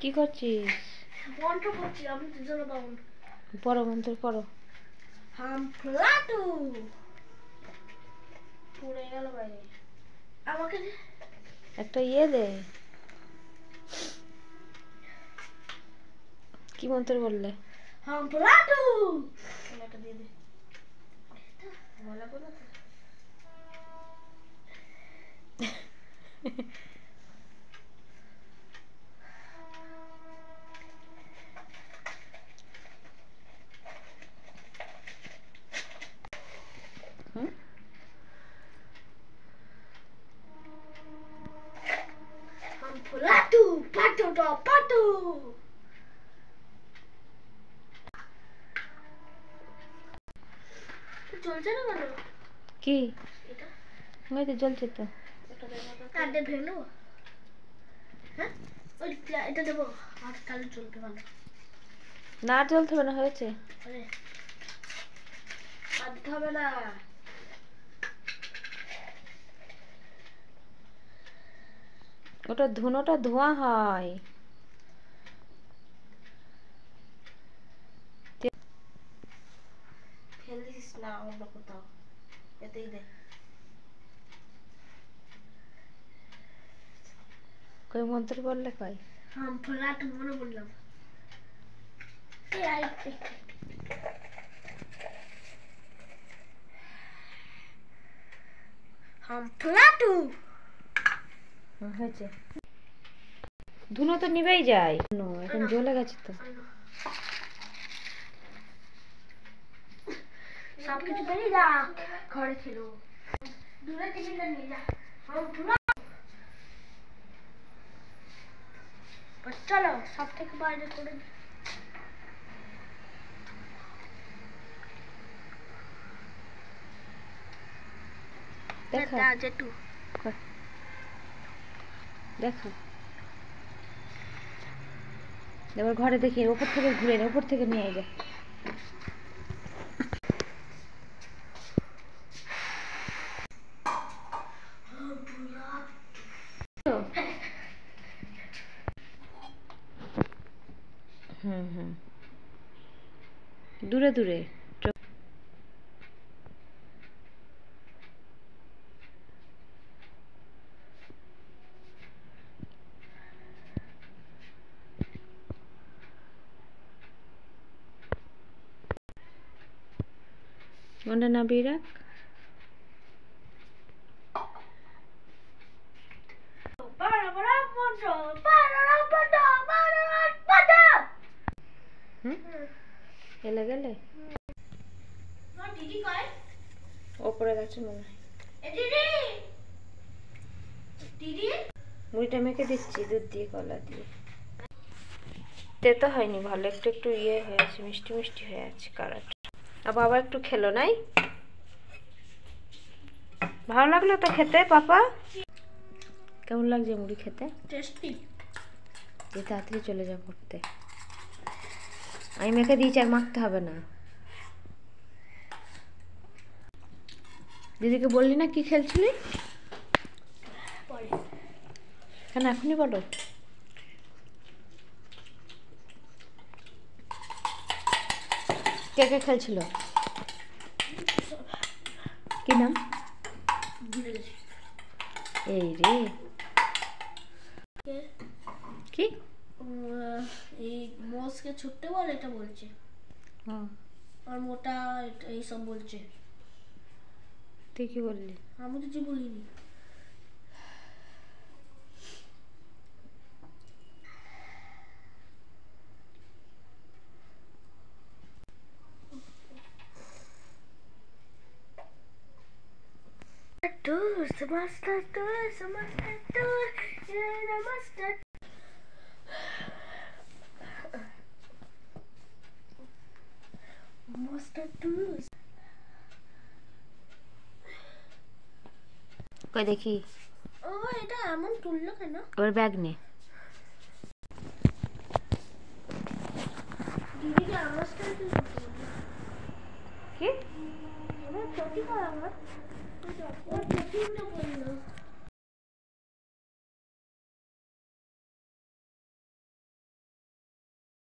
কি করছিস? মন্ত্র পড়ছি আমি দুজন বাউন। পড়ো মন্ত্র পড়ো। হাম ফ্লাটু পড়ে গেল বাইরে। আমাকে একটা ইয়ে দে। কি মন্ত্র বললে? হাম ফ্লাটু এটা দিয়ে দে। বলা বলা তো হাম ফ্লাটু পাটু ড পাটু। চলছে না কেন? কি এটা ওই তো জ্বলছে তো। কাটে ভেঙো। হ্যাঁ ওই এটা দেবো আর তাহলে চলবে ভালো। না আর জ্বলতে হবে না, হয়েছে। আরে কাটতে হবে না। ওটা ধুনোটা ধোঁয়া হয়। ফেলে দিস না অন্য কোথাও, এতেই দে। কই মন্ত্র বললে কই? হাম ফ্লাটু মনে বললাম। হাম ফ্লাটু হয়েছে। ধুনো তো নিবেই যায়, এখন জ্বলে গেছে তো। সব কিছু বেরিয়ে যাক, ঘরে ছিল দূরে টিফিনটা নিয়ে যা। হাম ফ্লাটু চলো সব থেকে বাইরে করে দিই। দেখো জেঠু দেখো, এবার ঘরে দেখি ওপর থেকে ঘুরে ওপর থেকে নিয়ে যায়। হুম হুম, দূরে দূরে। ওটা নাবিয়ে রাখ। এলে গেলে ওপরে গেছে মনে হয়। মুড়িটা মেখে দিচ্ছি দুধ দিয়ে কলা দিয়ে। তেতো হয়নি, ভালো একটু একটু ইয়ে হয়ে আছে, মিষ্টি মিষ্টি হয়ে আছে কালারটা। আর বাবা একটু খেলো নাই, ভালো লাগলো তো খেতে। পাপা কেমন লাগছে মুড়ি খেতে? টেস্টি। তাড়াতাড়ি চলে যাও পড়তে। আমি মেখে দিয়েছি, আর মাখতে হবে না। দিদিকে বললি না কি খেলছিলি? কেন এখনই বলো। কে কে খেলছিল? কি নাম? এই রে কি এই মোষকে ছুটতে বল, এটা বলছে। আর মোটা এইসব বলছে। তুই কি বললি? আমি তো কিছু বলিনি। কই দেখি। ও এটা এমন তুললো কেন? ওর ব্যাগ নে। দিদিকে আমার সাথে কি আমার ক্ষতি কর আমার। ও ক্ষতিটা করলো।